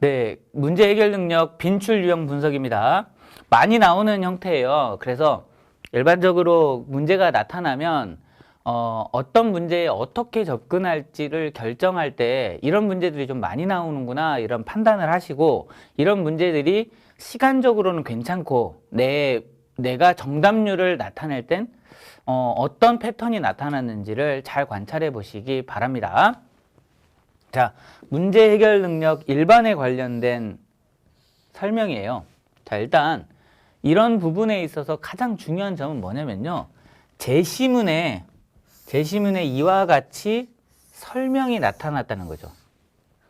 네, 문제 해결 능력 빈출 유형 분석입니다. 많이 나오는 형태예요. 그래서 일반적으로 문제가 나타나면 어떤 문제에 어떻게 접근할지를 결정할 때 이런 문제들이 좀 많이 나오는구나 이런 판단을 하시고, 이런 문제들이 시간적으로는 괜찮고 내가 정답률을 나타낼 땐 어떤 패턴이 나타났는지를 잘 관찰해 보시기 바랍니다. 자, 문제 해결 능력 일반에 관련된 설명이에요. 자, 일단 이런 부분에 있어서 가장 중요한 점은 뭐냐면요. 제시문에 이와 같이 설명이 나타났다는 거죠.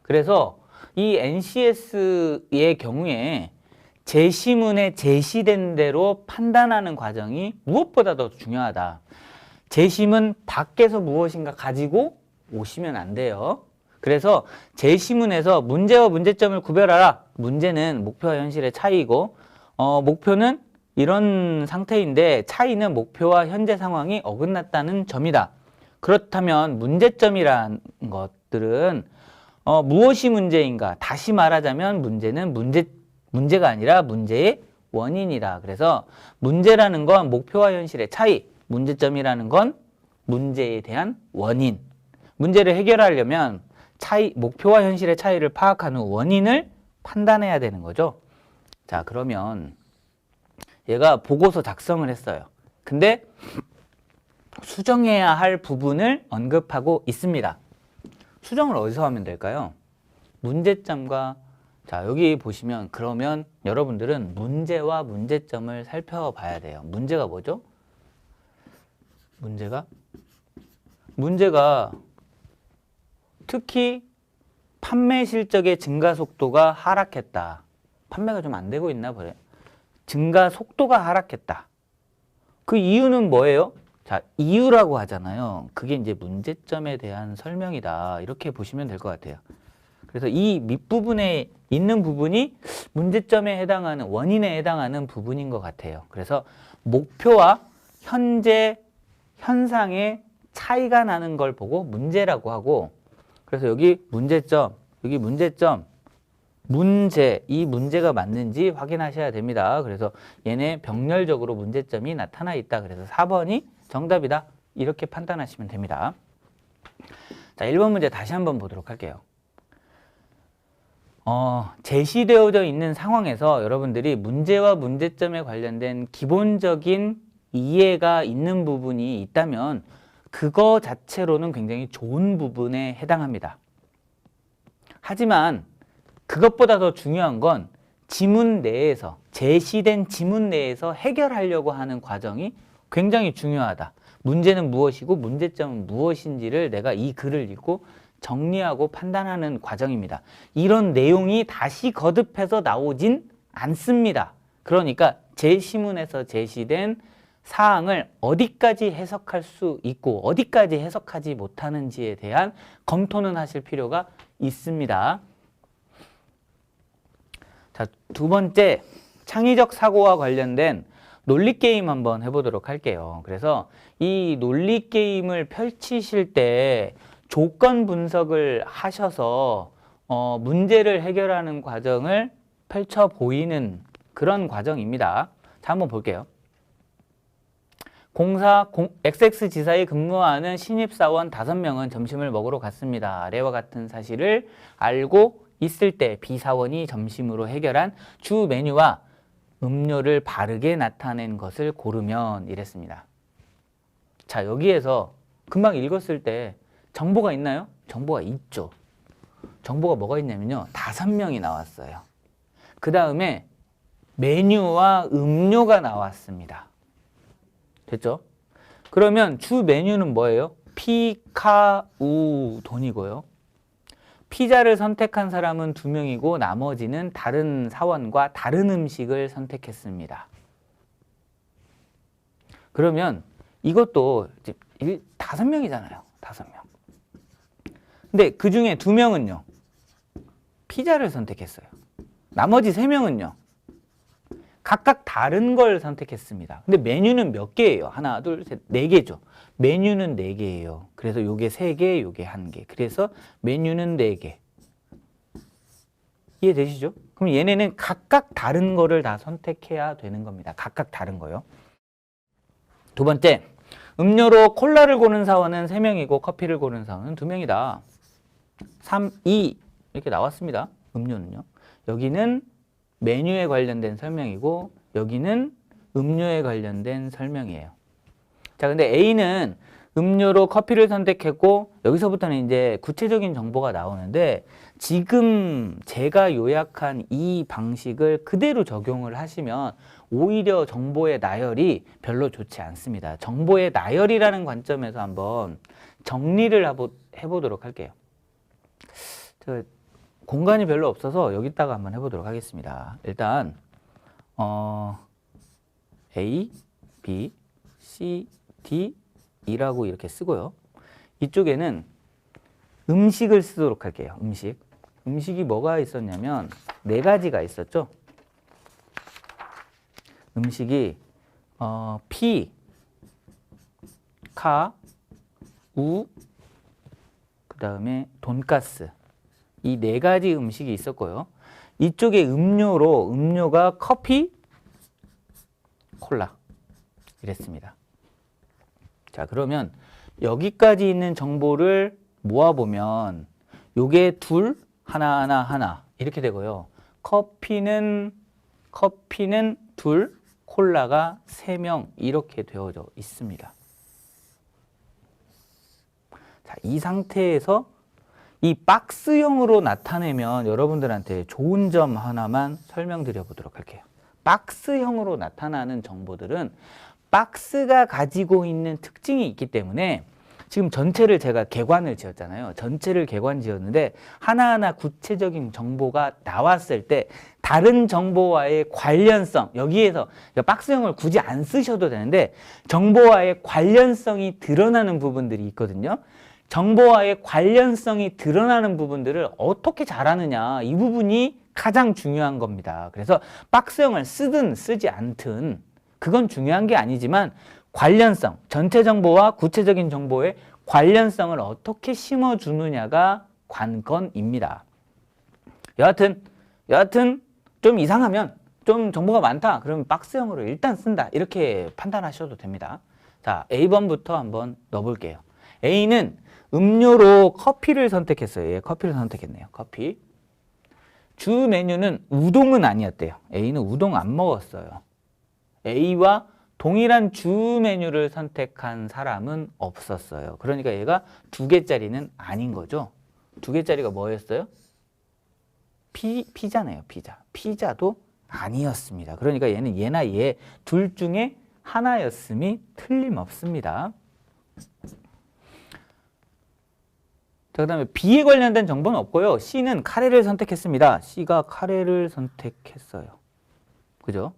그래서 이 NCS의 경우에 제시문에 제시된 대로 판단하는 과정이 무엇보다도 중요하다. 제시문 밖에서 무엇인가 가지고 오시면 안 돼요. 그래서 제시문에서 문제와 문제점을 구별하라. 문제는 목표와 현실의 차이이고, 목표는 이런 상태인데 차이는 목표와 현재 상황이 어긋났다는 점이다. 그렇다면 문제점이란 것들은 무엇이 문제인가? 다시 말하자면 문제는 문제가 아니라 문제의 원인이다. 그래서 문제라는 건 목표와 현실의 차이, 문제점이라는 건 문제에 대한 원인. 문제를 해결하려면 목표와 현실의 차이를 파악한 후 원인을 판단해야 되는 거죠. 자, 그러면 얘가 보고서 작성을 했어요. 근데 수정해야 할 부분을 언급하고 있습니다. 수정을 어디서 하면 될까요? 문제점과, 자, 여기 보시면 그러면 여러분들은 문제와 문제점을 살펴봐야 돼요. 문제가 뭐죠? 문제가 특히 판매 실적의 증가 속도가 하락했다. 판매가 좀 안 되고 있나 보네. 증가 속도가 하락했다. 그 이유는 뭐예요? 자, 이유라고 하잖아요. 그게 이제 문제점에 대한 설명이다. 이렇게 보시면 될 것 같아요. 그래서 이 밑부분에 있는 부분이 문제점에 해당하는, 원인에 해당하는 부분인 것 같아요. 그래서 목표와 현재 현상의 차이가 나는 걸 보고 문제라고 하고, 그래서 여기 문제점, 이 문제가 맞는지 확인하셔야 됩니다. 그래서 얘네 병렬적으로 문제점이 나타나 있다. 그래서 4번이 정답이다. 이렇게 판단하시면 됩니다. 자, 1번 문제 다시 한번 보도록 할게요. 제시되어져 있는 상황에서 여러분들이 문제와 문제점에 관련된 기본적인 이해가 있는 부분이 있다면 그거 자체로는 굉장히 좋은 부분에 해당합니다. 하지만 그것보다 더 중요한 건 지문 내에서, 제시된 지문 내에서 해결하려고 하는 과정이 굉장히 중요하다. 문제는 무엇이고 문제점은 무엇인지를 내가 이 글을 읽고 정리하고 판단하는 과정입니다. 이런 내용이 다시 거듭해서 나오진 않습니다. 그러니까 제시문에서 제시된 사항을 어디까지 해석할 수 있고 어디까지 해석하지 못하는지에 대한 검토는 하실 필요가 있습니다. 자, 두 번째, 창의적 사고와 관련된 논리게임 한번 해보도록 할게요. 그래서 이 논리게임을 펼치실 때 조건 분석을 하셔서 문제를 해결하는 과정을 펼쳐 보이는 그런 과정입니다. 자, 한번 볼게요. XX 지사에 근무하는 신입사원 5명은 점심을 먹으러 갔습니다. 아래와 같은 사실을 알고 있을 때 B사원이 점심으로 해결한 주 메뉴와 음료를 바르게 나타낸 것을 고르면 이랬습니다. 자, 여기에서 금방 읽었을 때 정보가 있나요? 정보가 있죠. 정보가 뭐가 있냐면요. 5명이 나왔어요. 그 다음에 메뉴와 음료가 나왔습니다. 됐죠? 그러면 주 메뉴는 뭐예요? 피카우돈이고요. 피자를 선택한 사람은 2명이고 나머지는 다른 사원과 다른 음식을 선택했습니다. 그러면 이것도 5명이잖아요. 5명. 근데 그 중에 2명은요. 피자를 선택했어요. 나머지 3명은요. 각각 다른 걸 선택했습니다. 근데 메뉴는 몇 개예요? 하나, 둘, 셋, 4개죠. 메뉴는 4개예요. 그래서 요게 3개, 요게 1개. 그래서 메뉴는 4개. 이해되시죠? 그럼 얘네는 각각 다른 거를 다 선택해야 되는 겁니다. 각각 다른 거요. 두 번째, 음료로 콜라를 고른 사원은 3명이고 커피를 고른 사원은 2명이다. 3, 2 이렇게 나왔습니다. 음료는요. 여기는 메뉴에 관련된 설명이고 여기는 음료에 관련된 설명이에요. 자, 근데 A는 음료로 커피를 선택했고 여기서부터는 이제 구체적인 정보가 나오는데 지금 제가 요약한 이 방식을 그대로 적용을 하시면 오히려 정보의 나열이 별로 좋지 않습니다. 정보의 나열이라는 관점에서 한번 정리를 해보도록 할게요. 공간이 별로 없어서 여기다가 한번 해보도록 하겠습니다. 일단 A, B, C, D, E라고 이렇게 쓰고요. 이쪽에는 음식을 쓰도록 할게요. 음식이 뭐가 있었냐면 4가지가 있었죠. 음식이 피, 카, 우, 그 다음에 돈가스 이 4가지 음식이 있었고요. 이쪽에 음료가 커피, 콜라 이랬습니다. 자, 그러면 여기까지 있는 정보를 모아보면 요게 둘, 하나 이렇게 되고요. 커피는 둘, 콜라가 3명 이렇게 되어져 있습니다. 자, 이 상태에서 이 박스형으로 나타내면 여러분들한테 좋은 점 하나만 설명드려 보도록 할게요. 박스형으로 나타나는 정보들은 박스가 가지고 있는 특징이 있기 때문에 지금 전체를 제가 개관을 지었잖아요. 전체를 개관 지었는데 하나하나 구체적인 정보가 나왔을 때 다른 정보와의 관련성, 여기에서 박스형을 굳이 안 쓰셔도 되는데 정보와의 관련성이 드러나는 부분들이 있거든요. 정보와의 관련성이 드러나는 부분들을 어떻게 잘하느냐, 이 부분이 가장 중요한 겁니다. 그래서 박스형을 쓰든 쓰지 않든 그건 중요한 게 아니지만 관련성, 전체 정보와 구체적인 정보의 관련성을 어떻게 심어주느냐가 관건입니다. 여하튼 좀 이상하면, 좀 정보가 많다 그러면 박스형으로 일단 쓴다 이렇게 판단하셔도 됩니다. 자, A번부터 한번 넣어볼게요. A는 음료로 커피를 선택했어요. 예, 커피를 선택했네요. 커피. 주 메뉴는 우동은 아니었대요. A는 우동 안 먹었어요. A와 동일한 주 메뉴를 선택한 사람은 없었어요. 그러니까 얘가 2개짜리는 아닌 거죠. 2개짜리가 뭐였어요? 피자네요. 피자도 아니었습니다. 그러니까 얘는 얘나 얘 둘 중에 하나였음이 틀림없습니다. 자, 그 다음에 B에 관련된 정보는 없고요. C는 카레를 선택했습니다. C가 카레를 선택했어요. 그죠?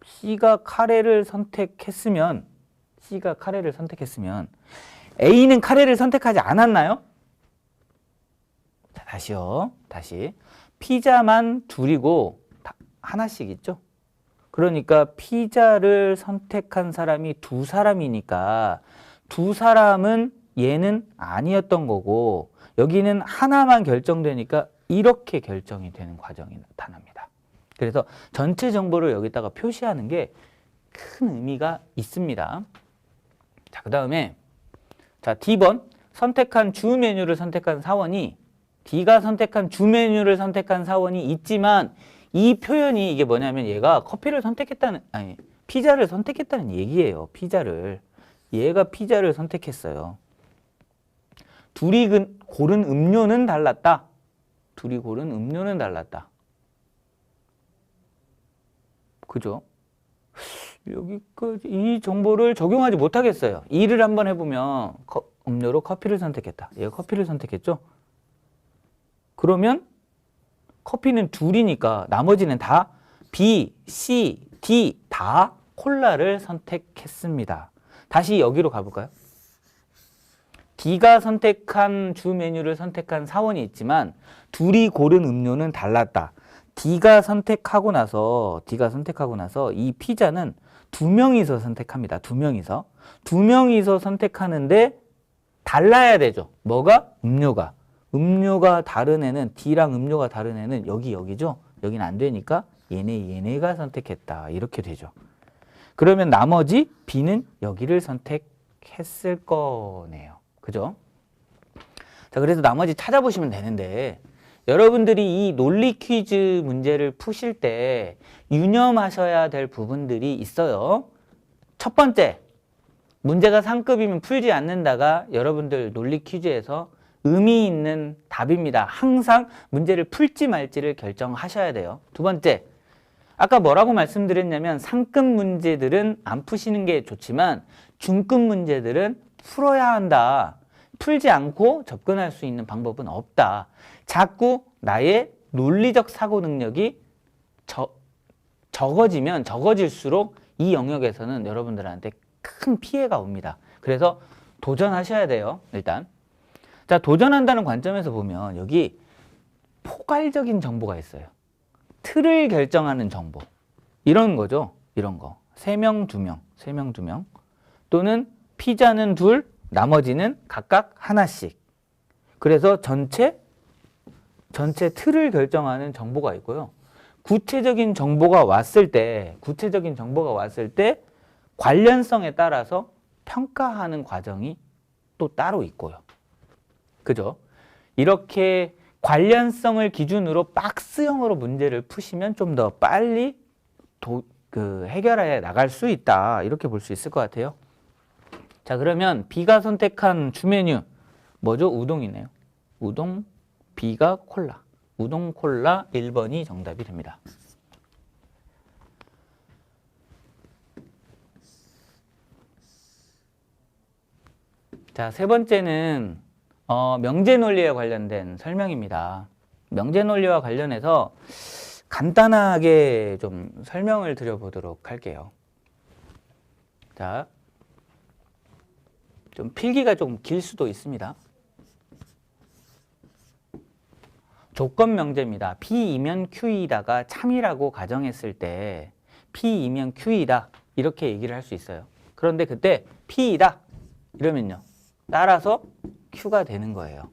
C가 카레를 선택했으면 A는 카레를 선택하지 않았나요? 자, 다시. 피자만 둘이고 하나씩 있죠? 그러니까 피자를 선택한 사람이 2사람이니까 2사람은 얘는 아니었던 거고 여기는 하나만 결정되니까 이렇게 결정이 되는 과정이 나타납니다. 그래서 전체 정보를 여기다가 표시하는 게 큰 의미가 있습니다. 자, 그 다음에 D번 선택한 주 메뉴를 선택한 사원이 D가 선택한 주 메뉴를 선택한 사원이 있지만 이 표현이 이게 뭐냐면 얘가 피자를 선택했다는 얘기예요. 얘가 피자를 선택했어요. 둘이 고른 음료는 달랐다. 그죠? 여기까지 이 정보를 적용하지 못하겠어요. 일을 한번 해보면 음료로 커피를 선택했다. 얘가 커피를 선택했죠? 그러면 커피는 둘이니까 나머지는 다 B, C, D 다 콜라를 선택했습니다. 다시 여기로 가볼까요? D가 선택한 주 메뉴를 선택한 사원이 있지만 둘이 고른 음료는 달랐다. D가 선택하고 나서 이 피자는 2명이서 선택합니다. 2명이서 선택하는데 달라야 되죠. 뭐가? 음료가. 음료가 다른 애는 D랑 음료가 다른 애는 여기죠. 여기는 안 되니까 얘네가 선택했다. 이렇게 되죠. 그러면 나머지 B는 여기를 선택했을 거네요. 그죠? 자, 그래서 나머지 찾아보시면 되는데 여러분들이 이 논리 퀴즈 문제를 푸실 때 유념하셔야 될 부분들이 있어요. 첫 번째, 문제가 상급이면 풀지 않는다가 여러분들 논리 퀴즈에서 의미 있는 답입니다. 항상 문제를 풀지 말지를 결정하셔야 돼요. 두 번째, 아까 뭐라고 말씀드렸냐면 상급 문제들은 안 푸시는 게 좋지만 중급 문제들은 풀어야 한다. 풀지 않고 접근할 수 있는 방법은 없다. 자꾸 나의 논리적 사고 능력이 적어지면 적어질수록 이 영역에서는 여러분들한테 큰 피해가 옵니다. 그래서 도전하셔야 돼요. 일단 자, 도전한다는 관점에서 보면 여기 포괄적인 정보가 있어요. 틀을 결정하는 정보 이런 거죠. 이런 거 3명, 2명, 3명, 2명 또는 피자는 둘, 나머지는 각각 하나씩. 그래서 전체 틀을 결정하는 정보가 있고요. 구체적인 정보가 왔을 때 관련성에 따라서 평가하는 과정이 또 따로 있고요. 그죠? 이렇게 관련성을 기준으로 박스형으로 문제를 푸시면 좀 더 빨리 해결해 나갈 수 있다. 이렇게 볼 수 있을 것 같아요. 자, 그러면 B가 선택한 주메뉴 뭐죠? 우동이네요. 우동, B가 콜라. 우동, 콜라 1번이 정답이 됩니다. 자, 세 번째는 명제 논리에 관련된 설명입니다. 명제 논리와 관련해서 간단하게 좀 설명을 드려보도록 할게요. 자, 좀 필기가 좀 길 수도 있습니다. 조건 명제입니다. P이면 Q이다가 참이라고 가정했을 때 P이면 Q이다 이렇게 얘기를 할 수 있어요. 그런데 그때 P이다 이러면요. 따라서 Q가 되는 거예요.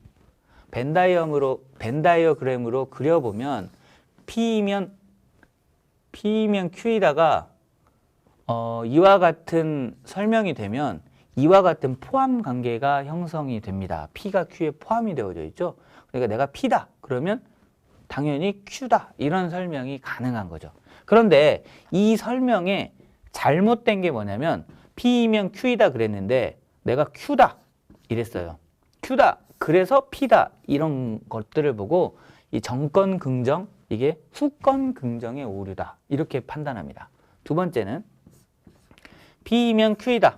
벤 다이어그램으로 그려보면 P이면 Q이다가 이와 같은 설명이 되면 이와 같은 포함 관계가 형성이 됩니다. P가 Q에 포함이 되어져 있죠. 그러니까 내가 P다 그러면 당연히 Q다 이런 설명이 가능한 거죠. 그런데 이 설명에 잘못된 게 뭐냐면 P이면 Q이다 그랬는데 내가 Q다 이랬어요. Q다 그래서 P다 이런 것들을 보고 이 정권 긍정 이게 후권 긍정의 오류다 이렇게 판단합니다. 두 번째는 P이면 Q이다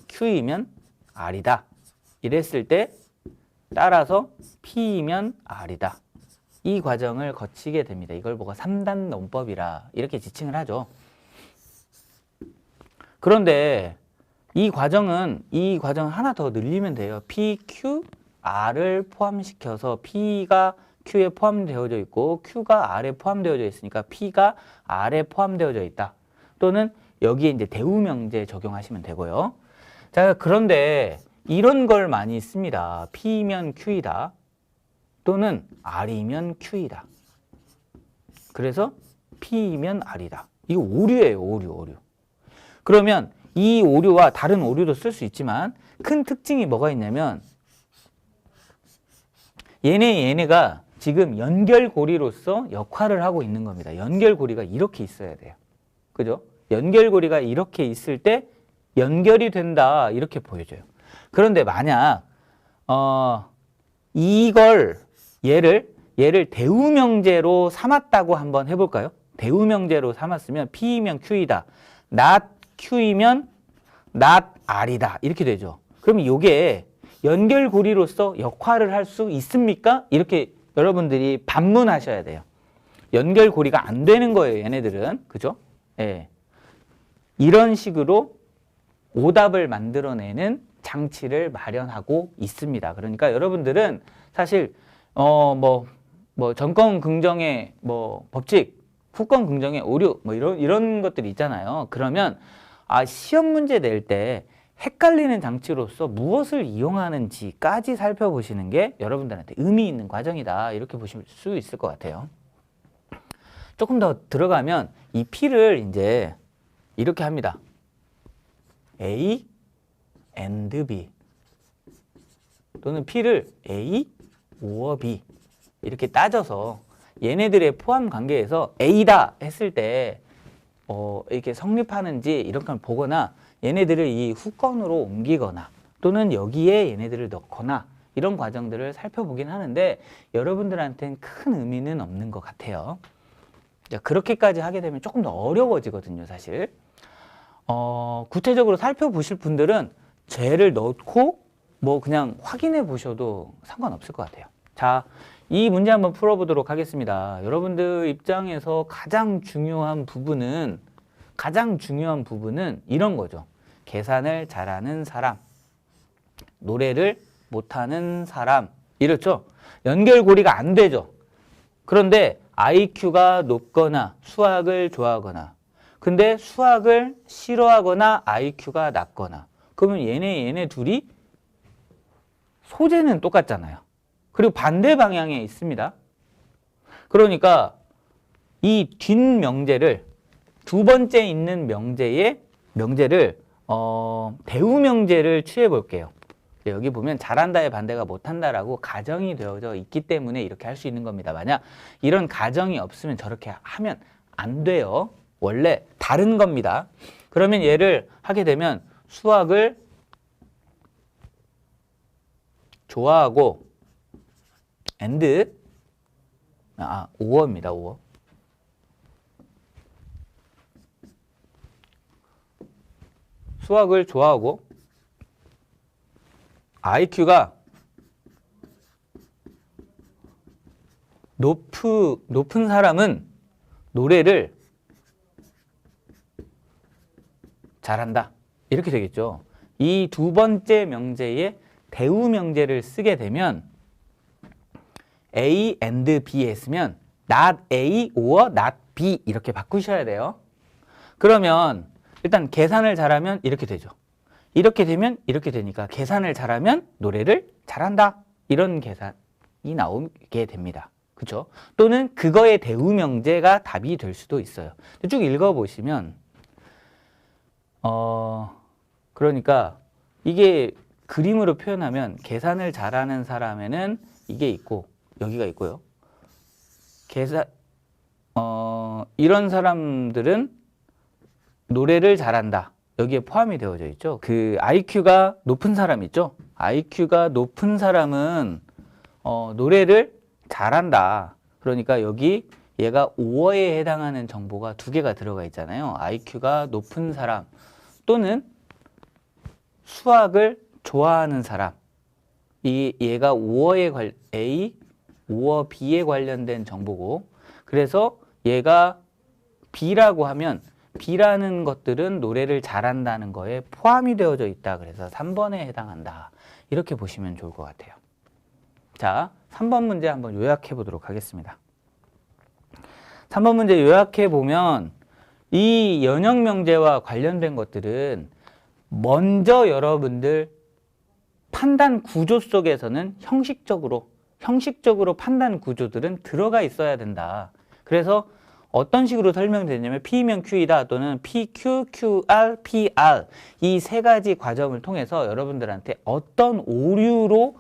Q이면 R이다 이랬을 때 따라서 P이면 R이다 이 과정을 거치게 됩니다. 이걸 보고 3단 논법이라 이렇게 지칭을 하죠. 그런데 이 과정은 하나 더 늘리면 돼요. P, Q, R을 포함시켜서 P가 Q에 포함되어져 있고 Q가 R에 포함되어져 있으니까 P가 R에 포함되어져 있다. 또는 여기에 이제 대우명제 적용하시면 되고요. 자, 그런데 이런 걸 많이 씁니다. P면 Q이다. 또는 R이면 Q이다. 그래서 P면 R이다. 이거 오류예요. 오류. 그러면 이 오류와 다른 오류도 쓸 수 있지만 큰 특징이 뭐가 있냐면 얘네가 지금 연결고리로서 역할을 하고 있는 겁니다. 연결고리가 이렇게 있어야 돼요. 그죠? 연결고리가 이렇게 있을 때 연결이 된다 이렇게 보여져요. 그런데 만약 얘를 대우명제로 삼았다고 한번 해볼까요? 대우명제로 삼았으면 P이면 Q이다. not Q이면 not R이다. 이렇게 되죠. 그럼 이게 연결고리로서 역할을 할 수 있습니까? 이렇게 여러분들이 반문하셔야 돼요. 연결고리가 안 되는 거예요. 얘네들은. 그죠? 예. 이런 식으로 오답을 만들어내는 장치를 마련하고 있습니다. 그러니까 여러분들은 사실 정권 긍정의 법칙, 후권 긍정의 오류 이런 것들이 있잖아요. 그러면 시험 문제 낼 때 헷갈리는 장치로서 무엇을 이용하는지까지 살펴보시는 게 여러분들한테 의미 있는 과정이다. 이렇게 보실 수 있을 것 같아요. 조금 더 들어가면 이 P를 이제 이렇게 합니다. A and B 또는 P를 A or B 이렇게 따져서 얘네들의 포함 관계에서 A다 했을 때 이렇게 성립하는지 이런 걸 보거나 얘네들을 이 후건으로 옮기거나 또는 여기에 얘네들을 넣거나 이런 과정들을 살펴보긴 하는데 여러분들한테는 큰 의미는 없는 것 같아요. 그렇게까지 하게 되면 조금 더 어려워지거든요, 사실. 구체적으로 살펴보실 분들은 쟤를 넣고 뭐 그냥 확인해 보셔도 상관없을 것 같아요. 자, 이 문제 한번 풀어보도록 하겠습니다. 여러분들 입장에서 가장 중요한 부분은 이런 거죠. 계산을 잘하는 사람, 노래를 못하는 사람, 이렇죠? 연결고리가 안 되죠. 그런데 IQ가 높거나 수학을 좋아하거나 근데 수학을 싫어하거나 IQ가 낮거나 그러면 얘네 둘이 소재는 똑같잖아요. 그리고 반대 방향에 있습니다. 그러니까 이 뒷명제를 두 번째 있는 명제를 대우명제를 취해 볼게요. 여기 보면 잘한다의 반대가 못한다라고 가정이 되어져 있기 때문에 이렇게 할 수 있는 겁니다. 만약 이런 가정이 없으면 저렇게 하면 안 돼요. 원래 다른 겁니다. 그러면 얘를 하게 되면 수학을 좋아하고 and 오어입니다. 오어. 수학을 좋아하고 IQ가 높은 사람은 노래를 잘한다. 이렇게 되겠죠. 이 두 번째 명제에 대우 명제를 쓰게 되면 A and B 했으면 not A or not B 이렇게 바꾸셔야 돼요. 그러면 일단 계산을 잘하면 이렇게 되죠. 이렇게 되면 이렇게 되니까 계산을 잘하면 노래를 잘한다. 이런 계산이 나오게 됩니다. 그렇죠? 또는 그거의 대우 명제가 답이 될 수도 있어요. 쭉 읽어보시면 그러니까 이게 그림으로 표현하면 계산을 잘하는 사람에는 이게 있고 여기가 있고요. 이런 사람들은 노래를 잘한다. 여기에 포함이 되어져 있죠. 그 IQ가 높은 사람 있죠. IQ가 높은 사람은 노래를 잘한다. 그러니까 여기 얘가 5어에 해당하는 정보가 두 개가 들어가 있잖아요. IQ가 높은 사람 또는 수학을 좋아하는 사람. 얘가 5어에 A, 5어 B에 관련된 정보고 그래서 얘가 B라고 하면 B라는 것들은 노래를 잘한다는 거에 포함이 되어져 있다. 그래서 3번에 해당한다. 이렇게 보시면 좋을 것 같아요. 자, 3번 문제 한번 요약해 보도록 하겠습니다. 3번 문제 요약해 보면 이 연역명제와 관련된 것들은 먼저 여러분들 판단 구조 속에서는 형식적으로 판단 구조들은 들어가 있어야 된다. 그래서 어떤 식으로 설명되냐면 P면 Q이다 또는 PQ, QR, PR 이 세 가지 과정을 통해서 여러분들한테 어떤 오류로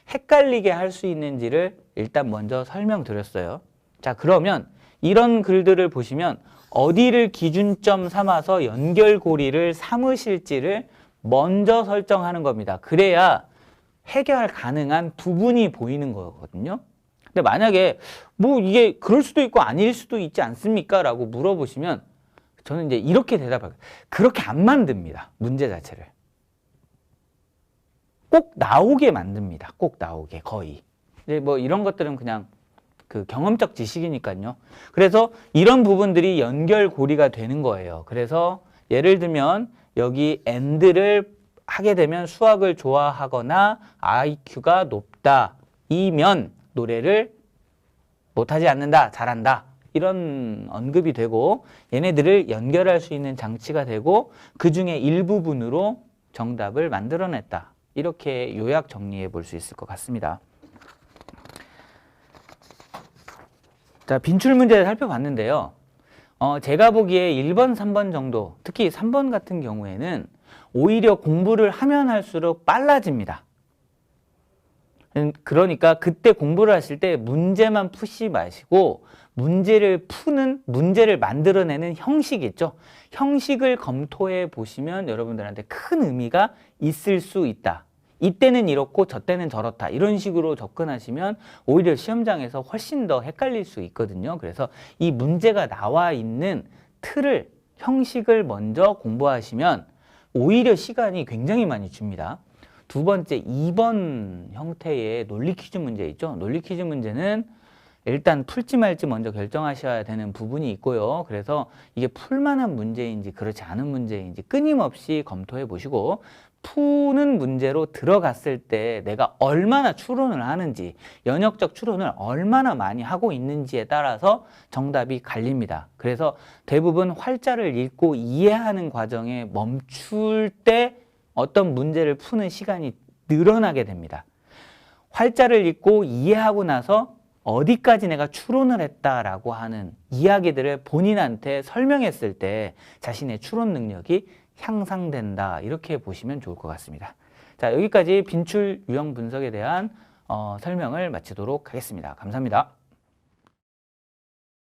헷갈리게 할 수 있는지를 일단 먼저 설명드렸어요. 자, 그러면 이런 글들을 보시면 어디를 기준점 삼아서 연결고리를 삼으실지를 먼저 설정하는 겁니다. 그래야 해결 가능한 부분이 보이는 거거든요. 근데 만약에 뭐 이게 그럴 수도 있고 아닐 수도 있지 않습니까? 라고 물어보시면 저는 이제 이렇게 대답할게요. 그렇게 안 만듭니다. 문제 자체를. 꼭 나오게 만듭니다. 꼭 나오게 거의. 이제 뭐 이런 것들은 그냥 그 경험적 지식이니까요. 그래서 이런 부분들이 연결고리가 되는 거예요. 그래서 예를 들면 여기 and를 하게 되면 수학을 좋아하거나 IQ가 높다. 이면 노래를 못하지 않는다. 잘한다. 이런 언급이 되고 얘네들을 연결할 수 있는 장치가 되고 그 중에 일부분으로 정답을 만들어냈다. 이렇게 요약 정리해 볼 수 있을 것 같습니다. 자, 빈출 문제 살펴봤는데요. 제가 보기에 1번, 3번 정도, 특히 3번 같은 경우에는 오히려 공부를 하면 할수록 빨라집니다. 그러니까 그때 공부를 하실 때 문제만 푸시 마시고 문제를 만들어내는 형식 있죠. 형식을 검토해 보시면 여러분들한테 큰 의미가 있을 수 있다. 이때는 이렇고 저때는 저렇다. 이런 식으로 접근하시면 오히려 시험장에서 훨씬 더 헷갈릴 수 있거든요. 그래서 이 문제가 나와 있는 틀을, 형식을 먼저 공부하시면 오히려 시간이 굉장히 많이 줍니다. 두 번째, 2번 형태의 논리 퀴즈 문제 있죠. 논리 퀴즈 문제는 일단 풀지 말지 먼저 결정하셔야 되는 부분이 있고요. 그래서 이게 풀만한 문제인지 그렇지 않은 문제인지 끊임없이 검토해 보시고 푸는 문제로 들어갔을 때 내가 얼마나 추론을 하는지, 연역적 추론을 얼마나 많이 하고 있는지에 따라서 정답이 갈립니다. 그래서 대부분 활자를 읽고 이해하는 과정에 멈출 때 어떤 문제를 푸는 시간이 늘어나게 됩니다. 활자를 읽고 이해하고 나서 어디까지 내가 추론을 했다라고 하는 이야기들을 본인한테 설명했을 때 자신의 추론 능력이 향상된다. 이렇게 보시면 좋을 것 같습니다. 자, 여기까지 빈출 유형 분석에 대한 설명을 마치도록 하겠습니다. 감사합니다.